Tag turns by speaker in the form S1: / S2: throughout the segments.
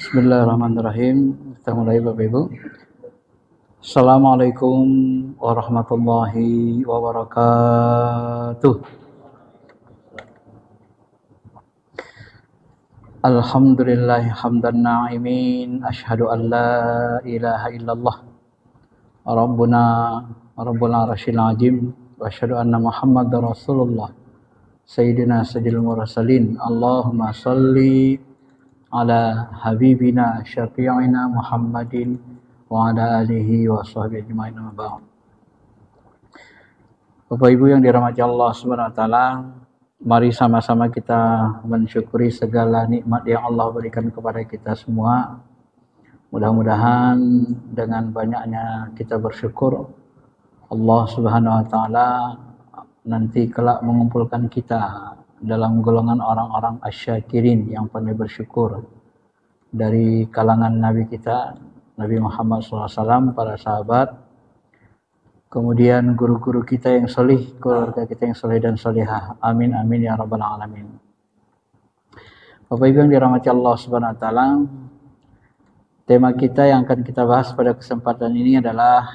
S1: Bismillahirrahmanirrahim. Kita mulai Bapak Ibu. Assalamualaikum warahmatullahi wabarakatuh. Alhamdulillahi hamdan na'imin. Ashhadu an la ilaha illallah Rabbul arsyil azim. Wa ashhadu anna Muhammadar Rasulullah Sayyidina Sayyidil Mursalin. Allahumma salli ala habibina syafi'ina Muhammadin wa ala alihi wa sahbihi ajma'in. Bapak Ibu yang dirahmati Allah Subhanahu wa taala, mari sama-sama kita mensyukuri segala nikmat yang Allah berikan kepada kita semua. Mudah-mudahan dengan banyaknya kita bersyukur, Allah Subhanahu wa taala nanti kelak mengumpulkan kita dalam golongan orang-orang asyakirin yang pandai bersyukur dari kalangan Nabi kita, Nabi Muhammad SAW, para sahabat, kemudian guru-guru kita yang solih, keluarga kita yang solih dan solihah. Amin amin ya rabbal alamin. Bapak Ibu yang dirahmati Allah Subhanahu wa taala, tema kita yang akan kita bahas pada kesempatan ini adalah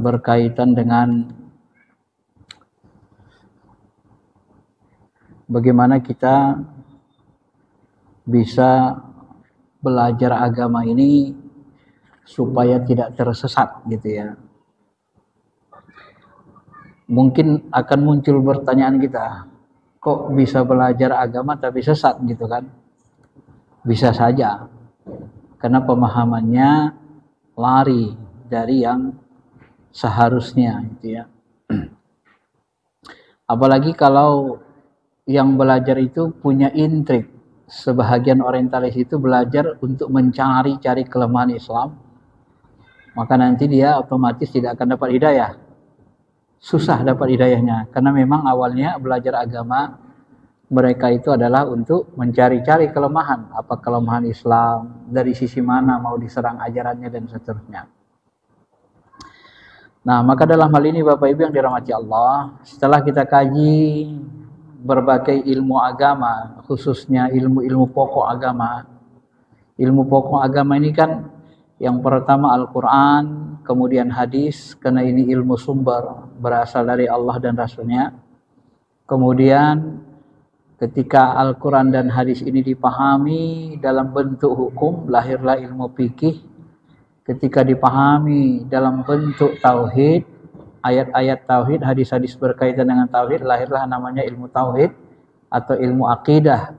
S1: berkaitan dengan bagaimana kita bisa belajar agama ini supaya tidak tersesat gitu ya. Mungkin akan muncul pertanyaan kita, kok bisa belajar agama tapi sesat gitu kan? Bisa saja, karena pemahamannya lari dari yang seharusnya gitu ya. Apalagi kalau yang belajar itu punya intrik. Sebahagian orientalis itu belajar untuk mencari-cari kelemahan Islam, maka nanti dia otomatis tidak akan dapat hidayah. Susah dapat hidayahnya, karena memang awalnya belajar agama mereka itu adalah untuk mencari-cari kelemahan. Apa kelemahan Islam, dari sisi mana mau diserang ajarannya dan seterusnya. Nah, maka dalam hal ini Bapak Ibu yang dirahmati Allah, setelah kita kaji berbagai ilmu agama, khususnya ilmu-ilmu pokok agama. Ilmu pokok agama ini kan yang pertama Al-Quran, kemudian hadis, karena ini ilmu sumber berasal dari Allah dan Rasulnya. Kemudian ketika Al-Quran dan hadis ini dipahami dalam bentuk hukum, lahirlah ilmu fikih. Ketika dipahami dalam bentuk tauhid, ayat-ayat tauhid, hadis-hadis berkaitan dengan tauhid, lahirlah namanya ilmu tauhid atau ilmu akidah.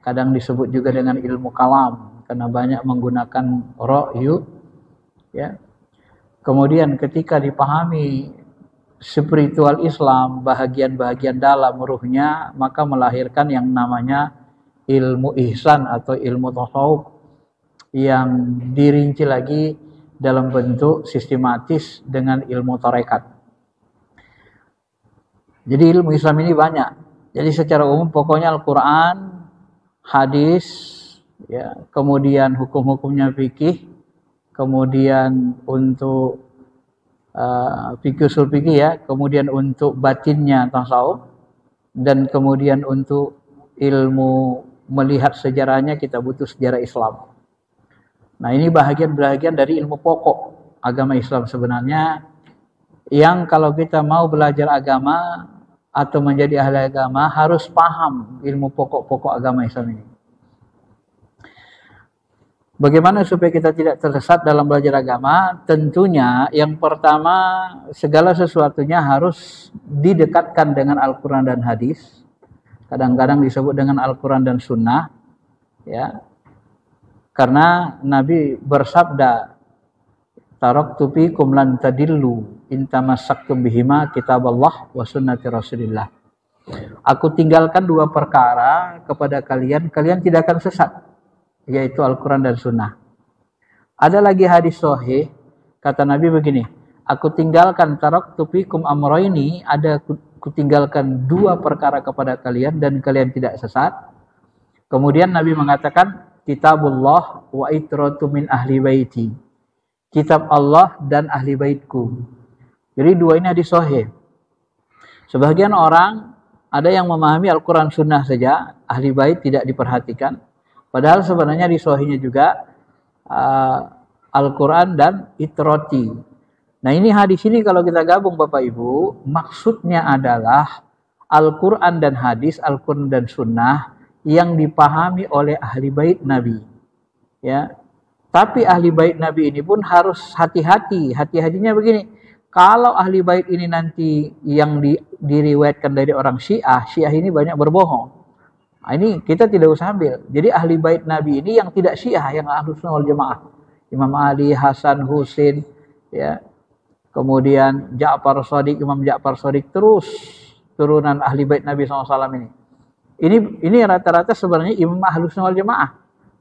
S1: Kadang disebut juga dengan ilmu kalam karena banyak menggunakan ra'yu ya. Kemudian ketika dipahami spiritual Islam, bahagian-bahagian dalam ruhnya, maka melahirkan yang namanya ilmu ihsan atau ilmu tasawuf yang dirinci lagi dalam bentuk sistematis dengan ilmu tarekat. Jadi ilmu Islam ini banyak. Jadi secara umum pokoknya Al-Quran, hadis, ya, kemudian hukum-hukumnya fikih, kemudian untuk fikih usul fikih ya, kemudian untuk batinnya tasawuf, dan kemudian untuk ilmu melihat sejarahnya kita butuh sejarah Islam. Nah ini bahagian-bahagian dari ilmu pokok agama Islam sebenarnya, yang kalau kita mau belajar agama atau menjadi ahli agama harus paham ilmu pokok-pokok agama Islam ini. Bagaimana supaya kita tidak tersesat dalam belajar agama? Tentunya yang pertama, segala sesuatunya harus didekatkan dengan Al-Quran dan hadis. Kadang-kadang disebut dengan Al-Quran dan Sunnah, ya. Karena Nabi bersabda, taraktu fikum lan tadillu in tamassaktum bihima kitaballah wa sunnati Rasulillah. Aku tinggalkan dua perkara kepada kalian, kalian tidak akan sesat, yaitu Al-Quran dan Sunnah. Ada lagi hadis sahih, kata Nabi begini, aku tinggalkan taraktu fikum amrayni, ada aku tinggalkan dua perkara kepada kalian dan kalian tidak sesat. Kemudian Nabi mengatakan, kitabullah wa itratu min ahli baiti. Kitab Allah dan ahli baitku. Jadi dua ini hadis sahih. Sebagian orang ada yang memahami Al-Quran Sunnah saja, ahli bait tidak diperhatikan. Padahal sebenarnya di sahihnya juga Al-Quran dan Itroti. Nah ini hadis ini kalau kita gabung Bapak Ibu, maksudnya adalah Al-Quran dan hadis, Al-Quran dan sunnah yang dipahami oleh ahli bait Nabi. Ya, tapi ahli bait Nabi ini pun harus hati-hati. Hati-hatinya begini, kalau ahli bait ini nanti yang diriwayatkan dari orang Syiah, Syiah ini banyak berbohong. Nah, ini kita tidak usah ambil. Jadi ahli bait Nabi ini yang tidak Syiah, yang Ahlus Sunnah wal Jamaah. Imam Ali, Hasan, Husain, ya. Kemudian Ja'far Shadiq, Imam Ja'far Shadiq, terus turunan ahli bait Nabi SAW ini. Ini rata-rata sebenarnya imam Ahlus Sunnah wal Jamaah.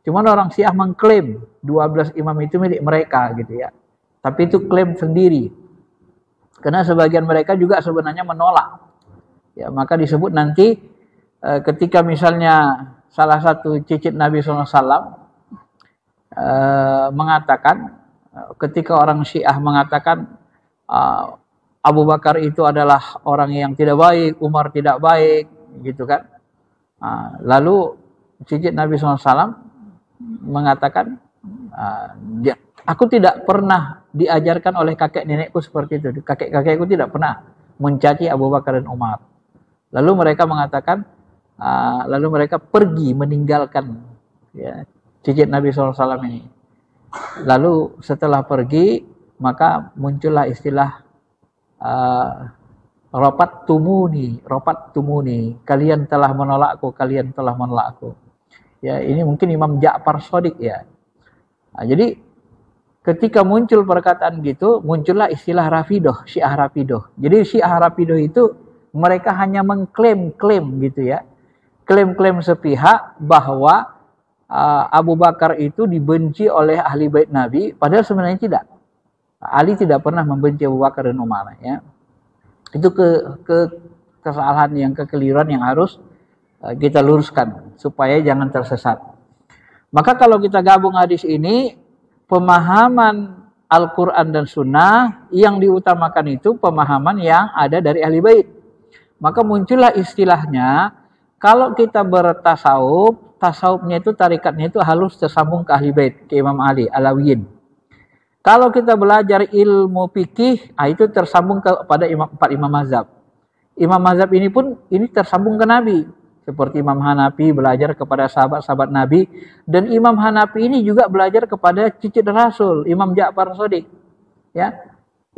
S1: Cuman orang Syiah mengklaim 12 imam itu milik mereka gitu ya. Tapi itu klaim sendiri. Karena sebagian mereka juga sebenarnya menolak. Ya, maka disebut nanti ketika misalnya salah satu cicit Nabi SAW mengatakan, ketika orang Syiah mengatakan Abu Bakar itu adalah orang yang tidak baik, Umar tidak baik, gitu kan. Lalu cicit Nabi SAW mengatakan, aku tidak pernah diajarkan oleh kakek nenekku seperti itu. Kakek-kakekku tidak pernah mencaci Abu Bakar dan Umar. Lalu mereka mengatakan, lalu mereka pergi meninggalkan ya, cicit Nabi SAW ini. Lalu setelah pergi, maka muncullah istilah ropat tumuni, kalian telah menolakku, kalian telah menolakku. Ya, ini mungkin Imam Ja'far Shadiq ya. Nah, jadi ketika muncul perkataan gitu, muncullah istilah Rafidah, Syiah Rafidah. Jadi Syiah Rafidah itu mereka hanya mengklaim gitu ya. Klaim-klaim sepihak bahwa Abu Bakar itu dibenci oleh ahli bait Nabi, padahal sebenarnya tidak. Ali tidak pernah membenci Abu Bakar dan Umar ya. Itu kesalahan yang kekeliruan yang harus kita luruskan supaya jangan tersesat. Maka kalau kita gabung hadis ini, pemahaman Al-Quran dan Sunnah yang diutamakan itu pemahaman yang ada dari ahli bait. Maka muncullah istilahnya, kalau kita bertasawuf, tasawufnya itu tarikatnya itu harus tersambung ke ahli bait, ke Imam Ali, Alawiyin. Kalau kita belajar ilmu fikih, itu tersambung kepada empat imam mazhab. Imam mazhab ini pun ini tersambung ke Nabi. Seperti Imam Hanafi belajar kepada sahabat-sahabat Nabi. Dan Imam Hanafi ini juga belajar kepada cicit Rasul, Imam Ja'far Shadiq. Ya.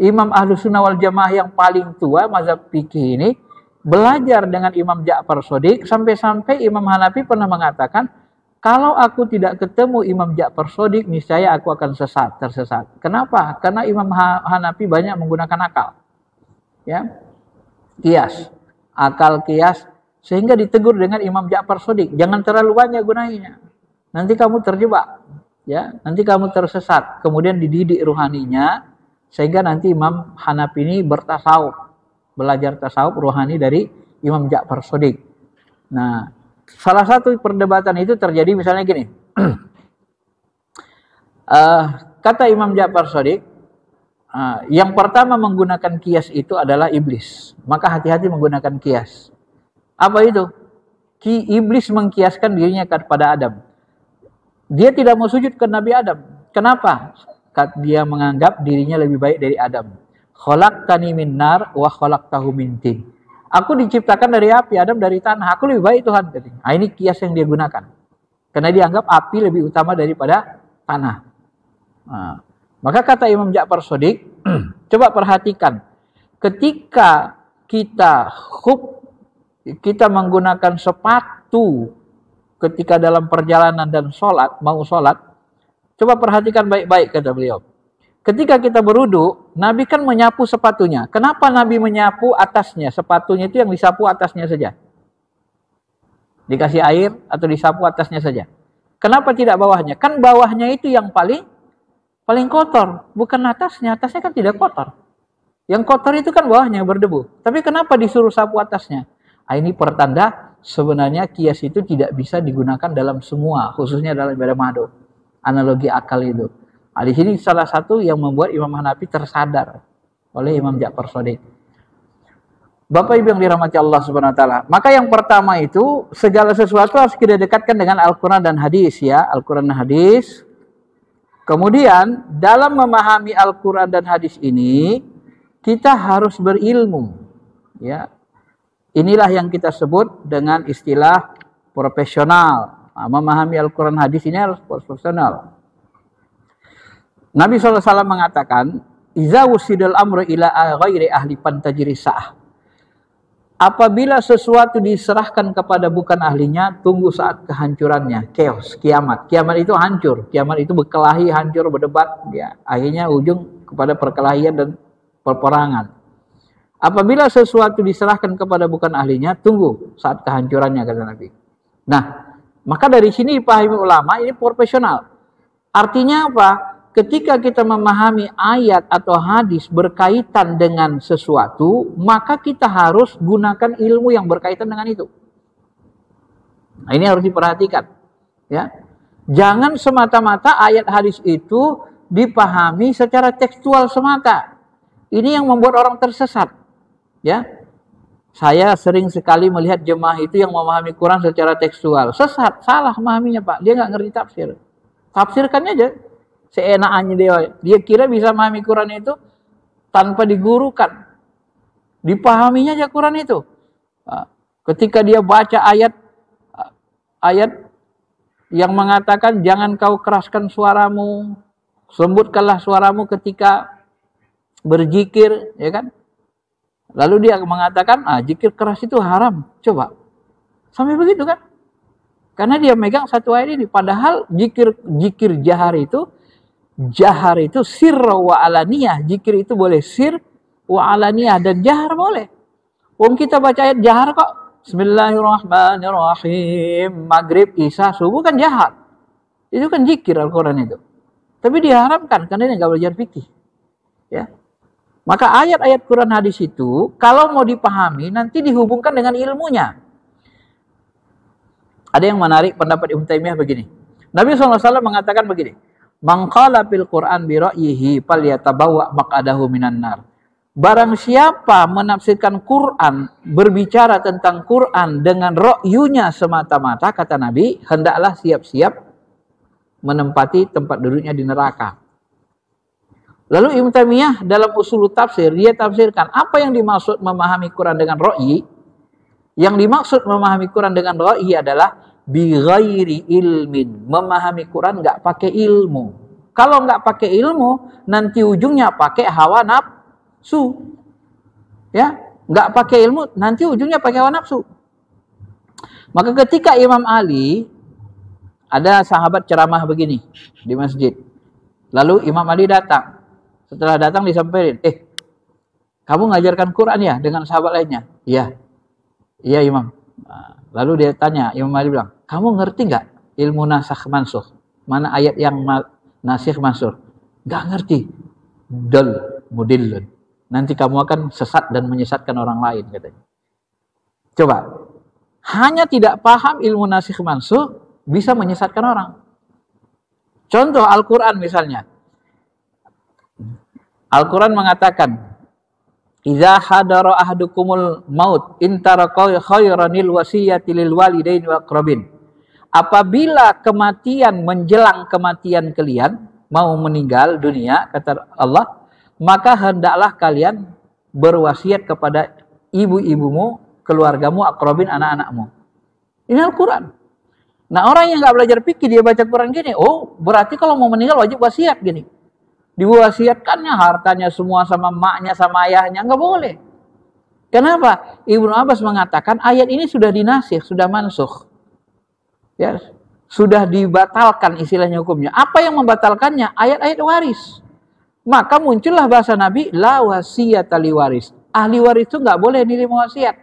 S1: Imam Ahlus Sunnah wal Jamaah yang paling tua mazhab fikih ini belajar dengan Imam Ja'far Shadiq. Sampai-sampai Imam Hanafi pernah mengatakan, kalau aku tidak ketemu Imam Ja'far Shadiq, niscaya aku akan tersesat. Kenapa? Karena Imam Hanafi banyak menggunakan akal. Ya. Kias. Akal kias. Sehingga ditegur dengan Imam Ja'far Shadiq, jangan terlalu banyak gunainya. Nanti kamu terjebak. Ya, nanti kamu tersesat. Kemudian dididik ruhaninya sehingga nanti Imam Hanafi ini bertasawuf. Belajar tasawuf ruhani dari Imam Ja'far Shadiq. Nah, salah satu perdebatan itu terjadi misalnya gini. Kata Imam Ja'far Shadiq, yang pertama menggunakan kias itu adalah iblis. Maka hati-hati menggunakan kias. Apa itu? Iblis mengkiaskan dirinya kepada Adam. Dia tidak mau sujud ke Nabi Adam. Kenapa? Dia menganggap dirinya lebih baik dari Adam. Khalaqtani min nar wa khalaqtahu min tin. Aku diciptakan dari api, Adam dari tanah. Aku lebih baik Tuhan. Nah, ini kias yang dia gunakan. Karena dia anggap api lebih utama daripada tanah. Nah, maka kata Imam Ja'far Shadiq, coba perhatikan. Ketika kita menggunakan sepatu ketika dalam perjalanan dan mau sholat, coba perhatikan baik-baik kata beliau. Ketika kita berwudu, Nabi kan menyapu sepatunya. Kenapa Nabi menyapu atasnya? Sepatunya itu yang disapu atasnya saja. Dikasih air atau disapu atasnya saja. Kenapa tidak bawahnya? Kan bawahnya itu yang paling kotor, bukan atasnya. Atasnya kan tidak kotor. Yang kotor itu kan bawahnya berdebu. Tapi kenapa disuruh sapu atasnya? Ini pertanda sebenarnya kias itu tidak bisa digunakan dalam semua, khususnya dalam ibadah madu. Analogi akal itu. Di sini salah satu yang membuat Imam Hanafi tersadar oleh Imam Ja'far Shadiq. Bapak Ibu yang dirahmati Allah Subhanahu wa taala. Maka yang pertama itu segala sesuatu harus kita dekatkan dengan Al-Qur'an dan hadis ya, Al-Qur'an dan hadis. Kemudian dalam memahami Al-Qur'an dan hadis ini kita harus berilmu ya. Inilah yang kita sebut dengan istilah profesional. Nah, memahami Al-Qur'an hadis ini harus profesional. Nabi SAW mengatakan, "Iza wusidal amru ila ghairi ahli pantajri sa'ah." Apabila sesuatu diserahkan kepada bukan ahlinya, tunggu saat kehancurannya, chaos, kiamat. Kiamat itu hancur, kiamat itu berkelahi, hancur, berdebat, ya. Akhirnya ujung kepada perkelahian dan perperangan. Apabila sesuatu diserahkan kepada bukan ahlinya, tunggu saat kehancurannya, kata Nabi. Nah, maka dari sini dipahami ulama ini profesional. Artinya apa? Ketika kita memahami ayat atau hadis berkaitan dengan sesuatu, maka kita harus gunakan ilmu yang berkaitan dengan itu. Nah, ini harus diperhatikan. Ya. Jangan semata-mata ayat hadis itu dipahami secara tekstual semata. Ini yang membuat orang tersesat. Ya. Saya sering sekali melihat jemaah itu yang memahami Quran secara tekstual. Sesat, salah memahaminya Pak. Dia nggak ngerti tafsir. Tafsirkannya aja. Seenaknya dia kira bisa memahami Quran itu tanpa digurukan. Dipahaminya aja Quran itu. Ketika dia baca ayat yang mengatakan jangan kau keraskan suaramu, lembutkanlah suaramu ketika berzikir, ya kan? Lalu dia mengatakan, zikir keras itu haram. Coba. Sampai begitu kan? Karena dia megang satu ayat ini. Padahal zikir jahar itu sir wa alaniyah. Zikir itu boleh sir wa alaniyah dan jahar boleh. Kita baca ayat jahar kok. Bismillahirrahmanirrahim. Maghrib, isya, subuh kan jahar. Itu kan zikir Al-Quran itu. Tapi diharamkan karena dia nggak belajar fikih. Ya. Maka ayat-ayat Quran hadis itu kalau mau dipahami nanti dihubungkan dengan ilmunya. Ada yang menarik pendapat Ibnu Taimiyah begini. Nabi SAW mengatakan begini. Man qala fil Qur'an bi ra'yihi falyatabawwa maq'adahu minan nar. Barang siapa menafsirkan Quran, berbicara tentang Quran dengan ra'yunya semata-mata, kata Nabi, hendaklah siap-siap menempati tempat duduknya di neraka. Lalu Ibnu Taimiyah dalam usul tafsir, dia tafsirkan apa yang dimaksud memahami Quran dengan ra'yi. Yang dimaksud memahami Quran dengan ra'yi adalah bi ghairi ilmin. Memahami Quran nggak pakai ilmu. Kalau nggak pakai ilmu, nanti ujungnya pakai hawa nafsu. Ya, nggak pakai ilmu, nanti ujungnya pakai hawa nafsu. Maka ketika Imam Ali, ada sahabat ceramah begini di masjid. Lalu Imam Ali datang. Setelah datang disampaikan, kamu ngajarkan Quran ya dengan sahabat lainnya? Iya. Iya Imam. Lalu dia tanya, Imam Ali bilang, kamu ngerti nggak ilmu nasakh mansukh? Mana ayat yang nasikh mansukh? Nggak ngerti. Mudillun. Nanti kamu akan sesat dan menyesatkan orang lain, katanya. Coba. Hanya tidak paham ilmu nasikh mansukh bisa menyesatkan orang. Contoh Al-Quran misalnya. Al-Quran mengatakan, "Idza hadara ahadukumul maut intaraka khairanil wasiyati lil walidaini wa aqrabin." Apabila kematian menjelang kematian kalian, mau meninggal dunia, kata Allah, maka hendaklah kalian berwasiat kepada ibu-ibumu, keluargamu, aqrabin, anak-anakmu. Ini Al-Quran. Nah, orang yang nggak belajar fikih dia baca Quran gini, berarti kalau mau meninggal wajib wasiat gini. Diwasiatkannya hartanya semua sama maknya sama ayahnya, nggak boleh. Kenapa? Ibnu Abbas mengatakan ayat ini sudah dinasih, sudah mansukh. Ya, sudah dibatalkan istilahnya hukumnya. Apa yang membatalkannya? Ayat-ayat waris. Maka muncullah bahasa Nabi, la wasiyata li waris. Ahli waris itu nggak boleh nerima wasiat.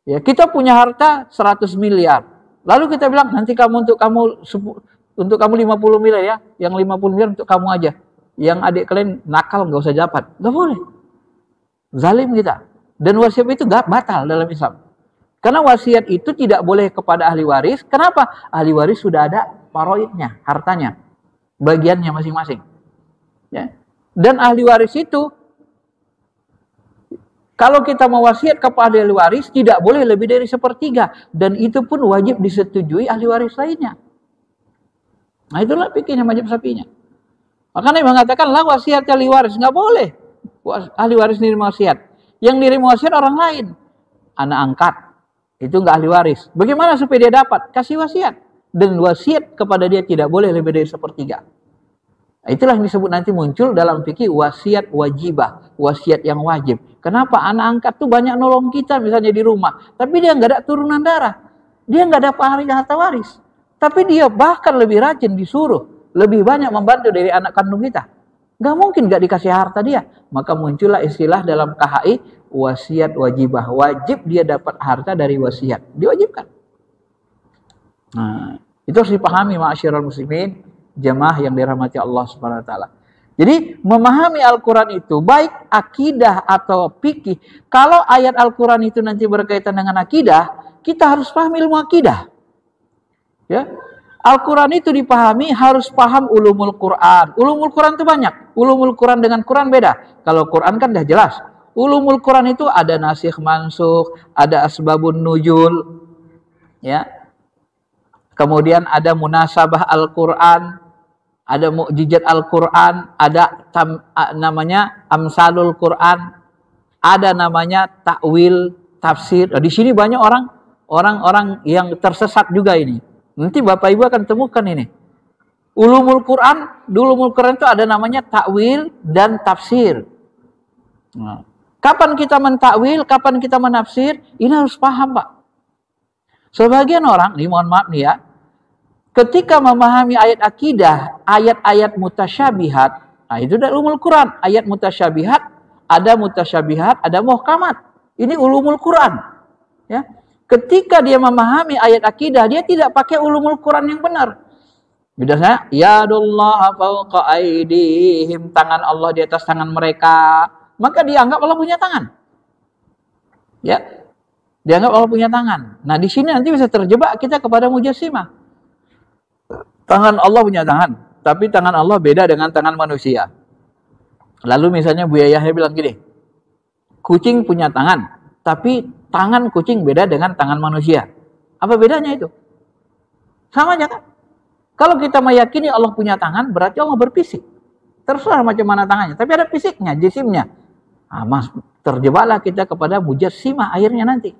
S1: Ya, kita punya harta 100 miliar. Lalu kita bilang, nanti untuk kamu 50 miliar ya, yang 50 miliar untuk kamu aja. Yang adik kalian nakal nggak usah dapat, nggak boleh. Zalim kita. Dan wasiat itu nggak batal dalam Islam. Karena wasiat itu tidak boleh kepada ahli waris. Kenapa? Ahli waris sudah ada paroidnya, hartanya, bagiannya masing-masing. Ya. Dan ahli waris itu Kalau kita mewasiat kepada ahli waris, tidak boleh lebih dari 1/3. Dan itu pun wajib disetujui ahli waris lainnya. Nah itulah fikihnya mazhab Syafi'inya. Makanya mengatakan lah wasiat ahli waris. Nggak boleh ahli waris nerima wasiat. Yang nerima wasiat orang lain. Anak angkat. Itu nggak ahli waris. Bagaimana supaya dia dapat? Kasih wasiat. Dan wasiat kepada dia tidak boleh lebih dari 1/3. Nah, itulah yang disebut nanti muncul dalam fikih wasiat wajibah, wasiat yang wajib. Kenapa? Anak angkat tuh banyak nolong kita misalnya di rumah, tapi dia nggak ada turunan darah, dia nggak ada harta waris, tapi dia bahkan lebih rajin disuruh, lebih banyak membantu dari anak kandung kita. Nggak mungkin nggak dikasih harta dia. Maka muncullah istilah dalam KHI wasiat wajibah, wajib dia dapat harta dari wasiat, diwajibkan. Nah, itu harus dipahami ma'asyiral muslimin, jemaah yang dirahmati Allah Subhanahu wa taala. Jadi memahami Al-Qur'an itu baik akidah atau fikih. Kalau ayat Al-Qur'an itu nanti berkaitan dengan akidah, kita harus paham ilmu akidah. Ya. Al-Qur'an itu dipahami harus paham ulumul Qur'an. Ulumul Qur'an itu banyak. Ulumul Qur'an dengan Qur'an beda. Kalau Qur'an kan dah jelas. Ulumul Qur'an itu ada nasikh mansukh, ada asbabun nuzul, ya. Kemudian ada munasabah Al-Qur'an, ada mukjizat Al-Qur'an, ada namanya amsalul Qur'an, ada namanya takwil, tafsir. Nah, di sini banyak orang-orang yang tersesat juga ini. Nanti Bapak Ibu akan temukan ini. Ulumul Qur'an itu ada namanya takwil dan tafsir. Nah, kapan kita mentakwil, kapan kita menafsir, ini harus paham, Pak. Sebagian orang, ini mohon maaf nih ya, ketika memahami ayat akidah, ayat-ayat mutasyabihat, nah itu dari ulumul Quran. Ayat mutasyabihat, ada muhkamat. Ini ulumul Quran. Ya. Ketika dia memahami ayat akidah, dia tidak pakai ulumul Quran yang benar. Biasanya, yadullah fawqa aydihim, tangan Allah di atas tangan mereka. Maka dianggap Allah punya tangan. Ya. Dianggap Allah punya tangan. Nah, di sini nanti bisa terjebak kita kepada mujassimah. Tangan Allah punya tangan, tapi tangan Allah beda dengan tangan manusia. Lalu misalnya Bu Yayah bilang gini, kucing punya tangan, tapi tangan kucing beda dengan tangan manusia. Apa bedanya itu? Sama aja kan? Kalau kita meyakini Allah punya tangan, berarti Allah berfisik. Terserah macam mana tangannya, tapi ada fisiknya, jisimnya. Nah, terjebaklah kita kepada mujassimah akhirnya nanti.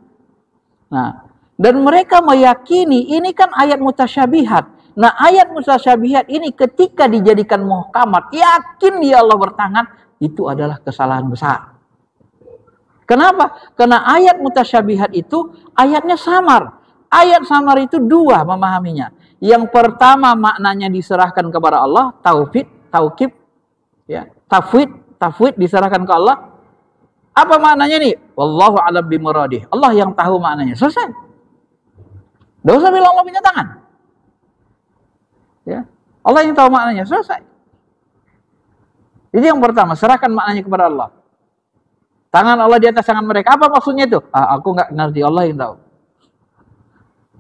S1: Nah, dan mereka meyakini ini kan ayat mutasyabihat. Nah, ayat mutasyabihat ini ketika dijadikan muhkamat, yakin dia Allah bertangan, itu adalah kesalahan besar. Kenapa? Karena ayat mutasyabihat itu ayatnya samar. Ayat samar itu dua memahaminya. Yang pertama maknanya diserahkan kepada Allah, tauqif, ya, tafwid diserahkan ke Allah. Apa maknanya nih? Wallahu a'lam bimuradih. Allah yang tahu maknanya. Selesai. Tidak usah bilang Allah punya tangan. Ya. Allah yang tahu maknanya. Selesai. Jadi yang pertama, serahkan maknanya kepada Allah. Tangan Allah di atas tangan mereka. Apa maksudnya itu? Aku nggak ngerti, Allah yang tahu.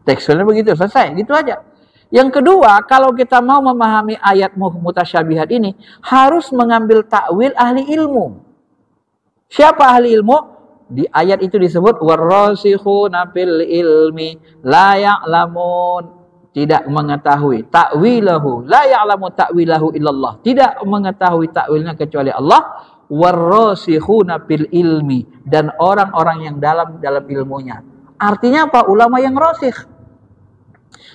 S1: Teksturnya begitu, selesai. Gitu aja. Yang kedua, kalau kita mau memahami ayat mutasyabihat ini, harus mengambil takwil ahli ilmu. Siapa ahli ilmu? Di ayat itu disebut warrasikhuna fil ilmi la ya'lamun, tidak mengetahui ta'wilahu, la ya'lamu ta'wilahu illallah, tidak mengetahui ta'wilnya kecuali Allah. Warrasikhuna fil ilmi, dan orang-orang yang dalam ilmunya. Artinya apa? Ulama yang rasikh.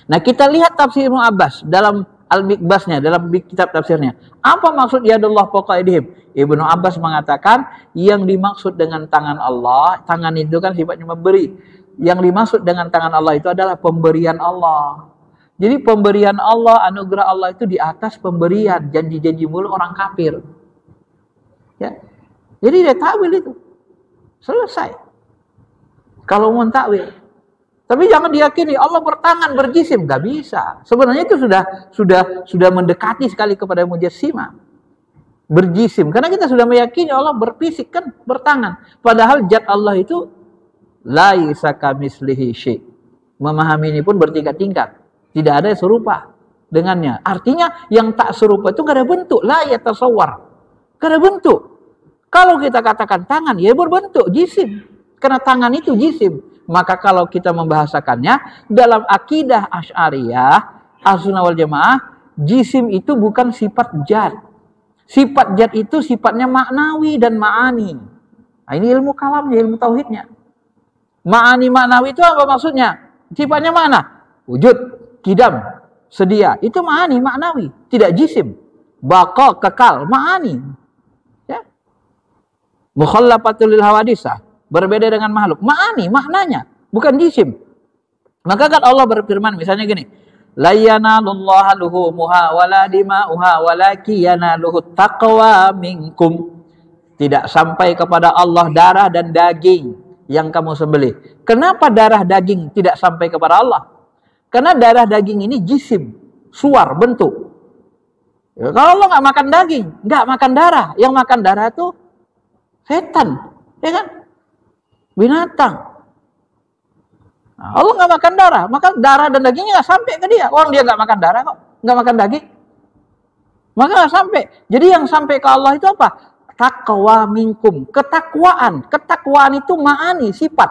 S1: Nah, kita lihat tafsir Ibnu Abbas dalam Al-Mikbasnya, dalam kitab tafsirnya. Apa maksud yadullah fawqa aydihim? Ibnu Abbas mengatakan yang dimaksud dengan tangan Allah, tangan itu kan sifatnya memberi. Yang dimaksud dengan tangan Allah itu adalah pemberian Allah. Jadi pemberian Allah, anugerah Allah itu di atas pemberian janji-janji mulu orang kafir. Ya. Jadi dia takwil itu. Selesai. Kalau mau takwil. Tapi jangan diyakini Allah bertangan, berjisim, nggak bisa. Sebenarnya itu sudah mendekati sekali kepada mujassimah. Berjisim, karena kita sudah meyakini Allah berfisik kan, bertangan. Padahal zat Allah itu laisa kamitslihi syai'. Memahami ini pun bertingkat-tingkat. Tidak ada yang serupa dengannya. Artinya yang tak serupa itu nggak ada bentuk, la yatasawwar. Nggak ada bentuk. Kalau kita katakan tangan, ya berbentuk jisim. Karena tangan itu jisim. Maka kalau kita membahasakannya, dalam akidah Asy'ariyah, Ahlussunnah wal Jamaah, jisim itu bukan sifat zat. Sifat zat itu sifatnya maknawi dan ma'ani. Nah, ini ilmu kalamnya, ilmu tauhidnya. Ma'ani maknawi itu apa maksudnya? Sifatnya mana? Wujud, kidam, sedia. Itu ma'ani maknawi, tidak jisim. Baqa, kekal, ma'ani. Ya. Mukhallafatul lil hawadisah, berbeda dengan makhluk. Ma'ani, maknanya, bukan jisim. Maka kan Allah berfirman misalnya gini, la yanalullaha luhumuha wala dima'uha walaki yanaluhut taqwa minkum. Tidak sampai kepada Allah darah dan daging yang kamu sembelih. Kenapa darah daging tidak sampai kepada Allah? Karena darah daging ini jisim, suar, bentuk. Ya, kalau Allah nggak makan daging, nggak makan darah. Yang makan darah itu setan, ya kan? Binatang. Nah, Allah nggak makan darah, maka darah dan dagingnya nggak sampai ke dia. Orang dia nggak makan darah kok, nggak makan daging, maka nggak sampai. Jadi yang sampai ke Allah itu apa? Taqwa minkum, ketakwaan. Ketakwaan itu ma'ani, sifat.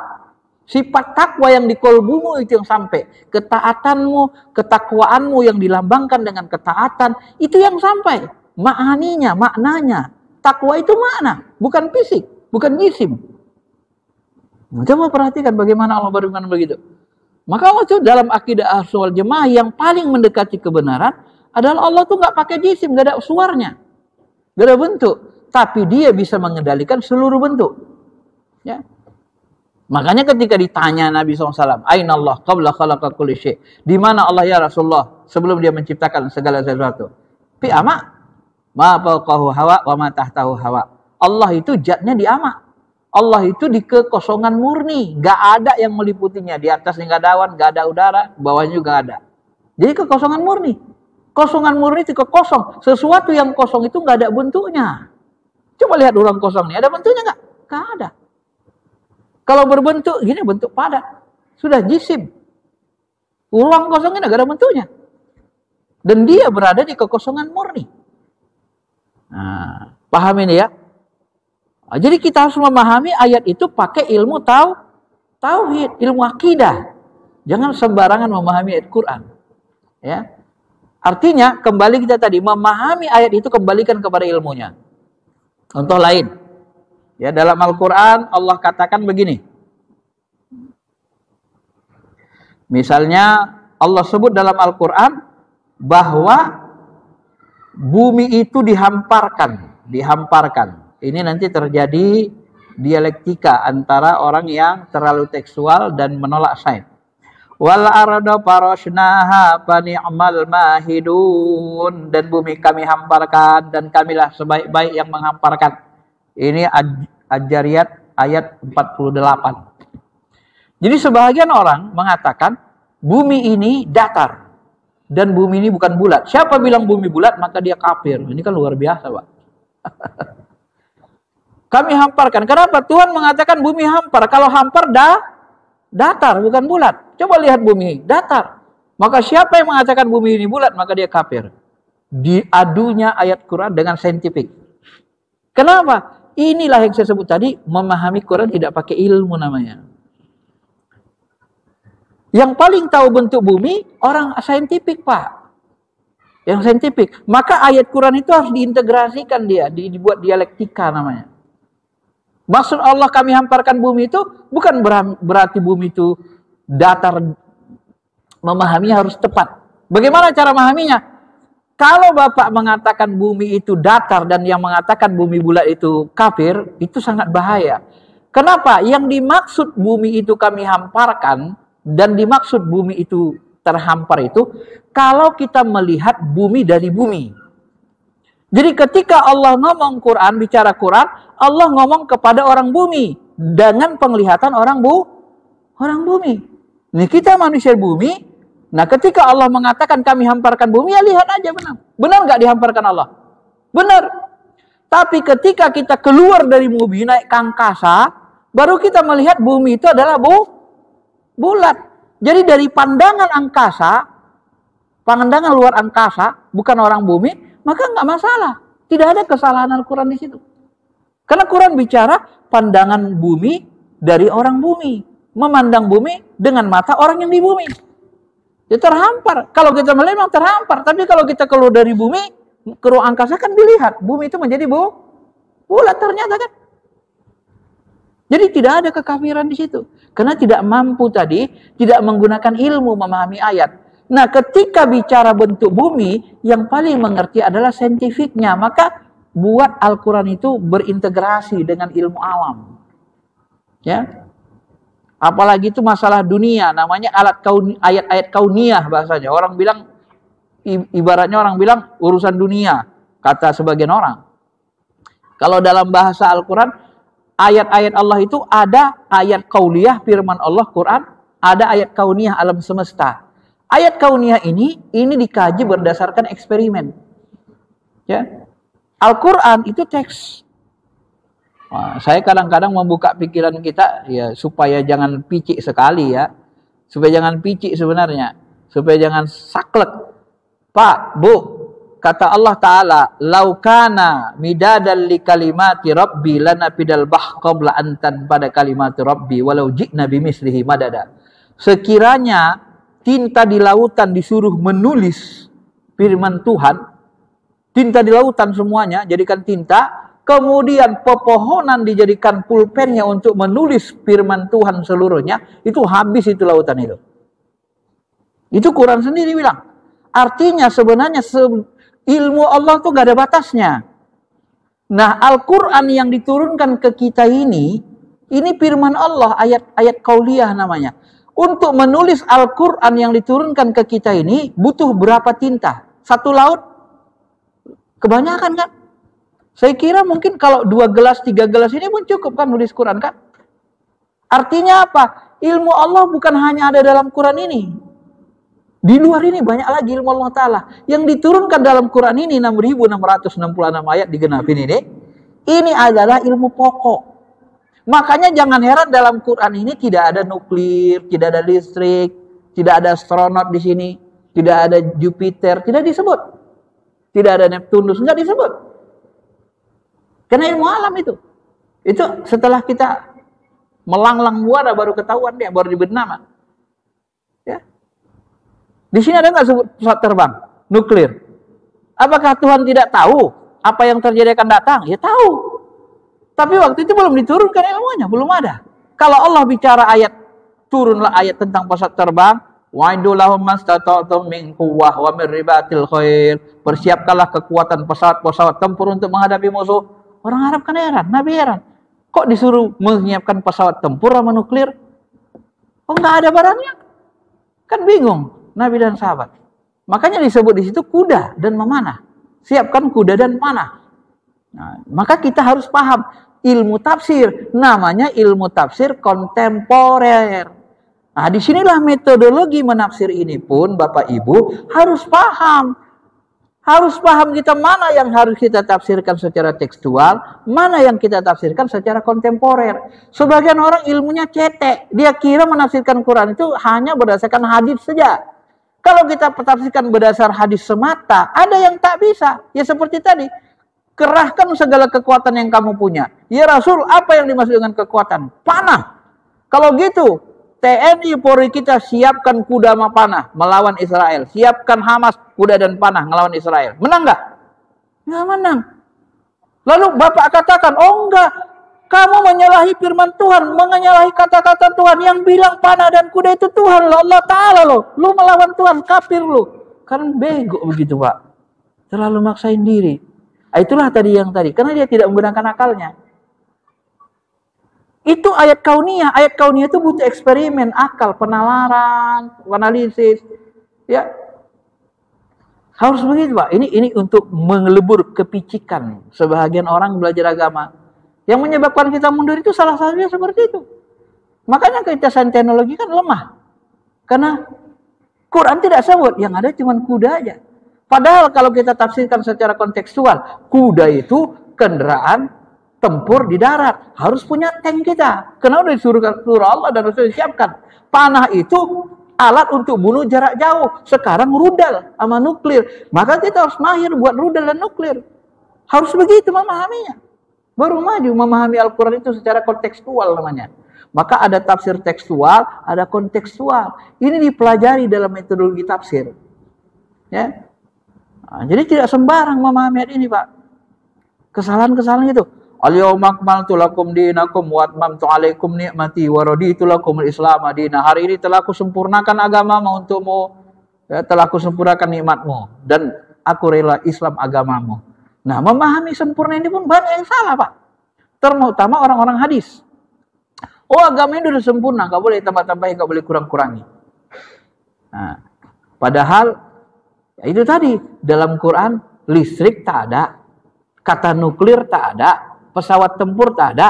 S1: Sifat takwa yang di kolbumu itu yang sampai. Ketaatanmu, ketakwaanmu yang dilambangkan dengan ketaatan, itu yang sampai. Ma'aninya, maknanya. Takwa itu makna, bukan fisik, bukan jisim. Coba perhatikan bagaimana Allah berfirman begitu. Maka Allah itu dalam akidah Ahlussunnah wal Jamaah yang paling mendekati kebenaran adalah Allah tuh nggak pakai jisim, nggak ada suaranya, nggak ada bentuk. Tapi dia bisa mengendalikan seluruh bentuk. Ya. Makanya ketika ditanya Nabi SAW, Aina Allah qabla khalaqa kulli syai'. Di mana Allah ya Rasulullah sebelum dia menciptakan segala sesuatu? Fi ama, ma fawqahu hawa wa ma tahtahu hawa. Allah itu zatnya di ama. Allah itu di kekosongan murni, nggak ada yang meliputinya. Di atasnya nggak ada awan, nggak ada udara, bawahnya juga ada. Jadi kekosongan murni. Kosongan murni itu kekosong. Sesuatu yang kosong itu nggak ada bentuknya. Coba lihat ruang kosong ini, ada bentuknya nggak? Nggak ada. Kalau berbentuk gini, bentuk padat, sudah jisim. Ruang kosong ini nggak ada bentuknya, dan dia berada di kekosongan murni. Nah, paham ini ya? Nah, jadi kita harus memahami ayat itu pakai ilmu tauhid, ilmu akidah. Jangan sembarangan memahami ayat Quran. Ya, artinya kembali kita tadi memahami ayat itu kembalikan kepada ilmunya. Contoh lain, ya dalam Al-Quran Allah katakan begini. Misalnya Allah sebut dalam Al-Quran bahwa bumi itu dihamparkan. Ini nanti terjadi dialektika antara orang yang terlalu tekstual dan menolak sains. Wal arda farashnaha fa ni'mal mahidun, dan bumi kami hamparkan dan kamilah sebaik-baik yang menghamparkan. Ini Ad-Jariyat ayat 48. Jadi sebahagian orang mengatakan bumi ini datar dan bumi ini bukan bulat. Siapa bilang bumi bulat maka dia kafir. Ini kan luar biasa, Pak. Kami hamparkan. Kenapa? Tuhan mengatakan bumi hampar. Kalau hampar datar, bukan bulat. Coba lihat bumi, datar. Maka siapa yang mengatakan bumi ini bulat, maka dia kafir. Diadunya ayat Quran dengan saintifik. Kenapa? Inilah yang saya sebut tadi, memahami Quran tidak pakai ilmu namanya. Yang paling tahu bentuk bumi, orang saintifik, Pak. Yang saintifik. Maka ayat Quran itu harus diintegrasikan dia, dibuat dialektika namanya. Maksud Allah kami hamparkan bumi itu bukan berarti bumi itu datar. Memahaminya harus tepat. Bagaimana cara memahaminya? Kalau Bapak mengatakan bumi itu datar dan yang mengatakan bumi bulat itu kafir, itu sangat bahaya. Kenapa? Yang dimaksud bumi itu kami hamparkan dan dimaksud bumi itu terhampar itu kalau kita melihat bumi dari bumi. Jadi ketika Allah ngomong Quran, bicara Quran, Allah ngomong kepada orang bumi dengan penglihatan orang bumi. Ini kita manusia bumi. Nah, ketika Allah mengatakan kami hamparkan bumi, ya lihat aja benar. Benar nggak dihamparkan Allah? Benar. Tapi ketika kita keluar dari bumi naik ke angkasa, baru kita melihat bumi itu adalah bulat. Jadi dari pandangan angkasa, pandangan luar angkasa, bukan orang bumi, maka nggak masalah. Tidak ada kesalahan Al-Quran di situ. Karena Quran bicara pandangan bumi dari orang bumi. Memandang bumi dengan mata orang yang di bumi. Ya terhampar. Kalau kita melihat memang terhampar. Tapi kalau kita keluar dari bumi, ke ruang angkasa kan dilihat. Bumi itu menjadi bulat ternyata kan. Jadi tidak ada kekafiran di situ. Karena tidak mampu tadi, tidak menggunakan ilmu memahami ayat. Nah, ketika bicara bentuk bumi, yang paling mengerti adalah saintifiknya. Maka buat Al-Quran itu berintegrasi dengan ilmu alam. Ya. Apalagi itu masalah dunia, namanya ayat-ayat kauniyah bahasanya. Orang bilang, ibaratnya orang bilang urusan dunia, kata sebagian orang. Kalau dalam bahasa Al-Quran, ayat-ayat Allah itu ada ayat kauliyah, firman Allah, Quran, ada ayat kauniyah, alam semesta. Ayat kauniyah ini dikaji berdasarkan eksperimen. Ya. Al-Quran itu teks. Nah, saya kadang-kadang membuka pikiran kita ya supaya jangan picik sekali ya. Supaya jangan picik sebenarnya. Supaya jangan saklek. Pak, Bu, kata Allah Ta'ala, laukana midadan li kalimati rabbi lanafidal bahr qabla an tanfada kalimati rabbi walau ji'na bimislihi madada. Sekiranya tinta di lautan disuruh menulis firman Tuhan, tinta di lautan semuanya jadikan tinta, kemudian pepohonan dijadikan pulpennya untuk menulis firman Tuhan seluruhnya, itu habis itu lautan itu. Itu Quran sendiri bilang. Artinya sebenarnya ilmu Allah tuh gak ada batasnya. Nah, Al-Quran yang diturunkan ke kita ini firman Allah, ayat-ayat kauliyah namanya. Untuk menulis Al-Quran yang diturunkan ke kita ini butuh berapa tinta? Satu laut? Kebanyakan kan? Saya kira mungkin kalau 2 gelas, 3 gelas ini pun cukup kan nulis Quran kan? Artinya apa? Ilmu Allah bukan hanya ada dalam Quran ini. Di luar ini banyak lagi ilmu Allah Ta'ala. Yang diturunkan dalam Quran ini 6.666 ayat digenapin ini. Ini adalah ilmu pokok. Makanya jangan heran dalam Quran ini tidak ada nuklir, tidak ada listrik, tidak ada astronot di sini, tidak ada Jupiter, tidak disebut. Tidak ada Neptunus, enggak disebut. Karena ilmu alam itu. Itu setelah kita melanglang buana baru ketahuan dia, baru diberi nama. Ya. Di sini ada nggak sebut pesawat terbang, nuklir? Apakah Tuhan tidak tahu apa yang terjadi akan datang? Ya tahu. Tapi waktu itu belum diturunkan ilmunya, belum ada. Kalau Allah bicara ayat, turunlah ayat tentang pesawat terbang, wa'iddu lahum mastata'tum min quwwah wa min ribatil khair. Persiapkanlah kekuatan pesawat-pesawat tempur untuk menghadapi musuh. Orang Arab kan heran, Nabi heran. Kok disuruh menyiapkan pesawat tempur sama nuklir? Oh, nggak ada barangnya. Kan bingung Nabi dan sahabat. Makanya disebut di situ kuda dan memanah. Siapkan kuda dan panah. Nah, maka kita harus paham ilmu tafsir, namanya ilmu tafsir kontemporer. Nah, disinilah metodologi menafsir ini pun Bapak Ibu harus paham. Harus paham kita mana yang harus kita tafsirkan secara tekstual, mana yang kita tafsirkan secara kontemporer. Sebagian orang ilmunya cetek, dia kira menafsirkan Quran itu hanya berdasarkan hadis saja. Kalau kita tafsirkan berdasar hadis semata, ada yang tak bisa. Ya seperti tadi, kerahkan segala kekuatan yang kamu punya. Ya Rasul, apa yang dimaksud dengan kekuatan? Panah. Kalau gitu, TNI Polri kita siapkan kuda sama panah melawan Israel. Siapkan Hamas kuda dan panah melawan Israel. Menang nggak? Nggak menang. Lalu Bapak katakan, oh enggak, kamu menyalahi firman Tuhan, menyalahi kata-kata Tuhan. Yang bilang panah dan kuda itu Tuhan loh, Allah Ta'ala loh. Lu melawan Tuhan, kafir lu. Kan bego begitu Pak. Terlalu maksain diri. Itulah tadi yang tadi, karena dia tidak menggunakan akalnya. Itu ayat kauniyah. Ayat kauniyah itu butuh eksperimen, akal, penalaran, analisis. Ya, harus begitu Pak. Ini untuk mengelebur kepicikan sebahagian orang belajar agama. Yang menyebabkan kita mundur itu salah satunya seperti itu. Makanya kita sains teknologi kan lemah. Karena Quran tidak sebut, yang ada cuma kuda aja. Padahal kalau kita tafsirkan secara kontekstual, kuda itu kendaraan tempur di darat. Harus punya tank kita. Karena udah disuruh Allah dan Rasul disiapkan. Panah itu alat untuk bunuh jarak jauh. Sekarang rudal sama nuklir. Maka kita harus mahir buat rudal dan nuklir. Harus begitu memahaminya. Baru maju memahami Al-Quran itu secara kontekstual namanya. Maka ada tafsir tekstual, ada kontekstual. Ini dipelajari dalam metodologi tafsir. Ya. Nah, jadi tidak sembarang memahami ayat ini, Pak. Kesalahan-kesalahan itu. Al-yawma akmaltu lakum dinakum wa atmamtu alaikum ni'mati wa raditu lakumul Islam madinah. Hari ini telah aku sempurnakan agamamu untukmu, ya, telah aku sempurnakan nikmatmu dan aku rela Islam agamamu. Nah, memahami sempurna ini pun banyak yang salah, Pak. Terutama orang-orang hadis. Oh, agama ini sudah sempurna, nggak boleh tambah-tambahin, nggak boleh kurang-kurangi. Nah, padahal ya itu tadi dalam Quran listrik tak ada, kata nuklir tak ada, pesawat tempur tak ada,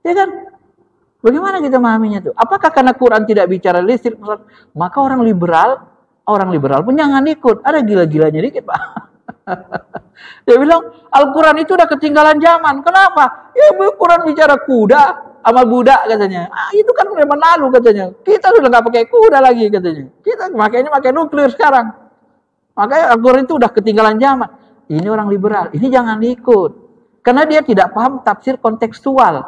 S1: ya kan? Bagaimana kita memahaminya itu? Apakah karena Quran tidak bicara listrik, maka orang liberal pun jangan ikut? Ada gila-gilanya dikit, Pak. Dia bilang Al-Quran itu udah ketinggalan zaman. Kenapa? Ya Quran bicara kuda sama budak katanya. Itu kan zaman lalu katanya. Kita sudah nggak pakai kuda lagi katanya. Kita makanya pakai nuklir sekarang. Makanya Al-Quran itu udah ketinggalan zaman. Ini orang liberal. Ini jangan diikut. Karena dia tidak paham tafsir kontekstual.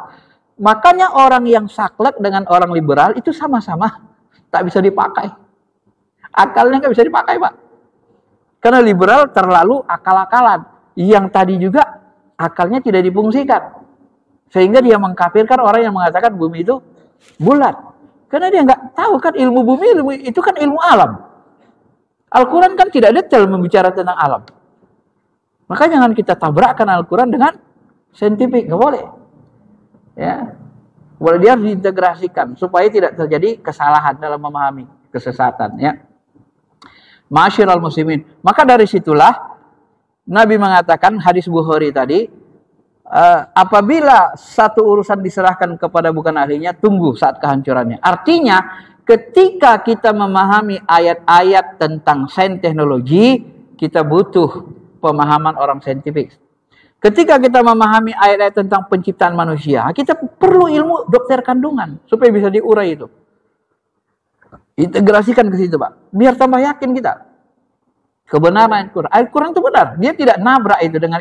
S1: Makanya orang yang saklek dengan orang liberal itu sama-sama tak bisa dipakai. Akalnya nggak bisa dipakai, Pak. Karena liberal terlalu akal-akalan. Yang tadi juga akalnya tidak difungsikan. Sehingga dia mengkafirkan orang yang mengatakan bumi itu bulat. Karena dia nggak tahu kan ilmu bumi itu kan ilmu alam. Al-Quran kan tidak detail membicara tentang alam. Maka jangan kita tabrakkan Al-Quran dengan saintifik. Nggak boleh. Ya, boleh dia diintegrasikan supaya tidak terjadi kesalahan dalam memahami kesesatan. Ya. Ma'asyiral muslimin. Maka dari situlah Nabi mengatakan hadis Bukhari tadi, apabila satu urusan diserahkan kepada bukan ahlinya, tunggu saat kehancurannya. Artinya ketika kita memahami ayat-ayat tentang sains teknologi, kita butuh pemahaman orang saintifik. Ketika kita memahami ayat-ayat tentang penciptaan manusia, kita perlu ilmu dokter kandungan supaya bisa diurai itu. Integrasikan ke situ, Pak. Biar tambah yakin kita. Kebenaran Al-Quran. Al-Quran itu benar. Dia tidak nabrak itu dengan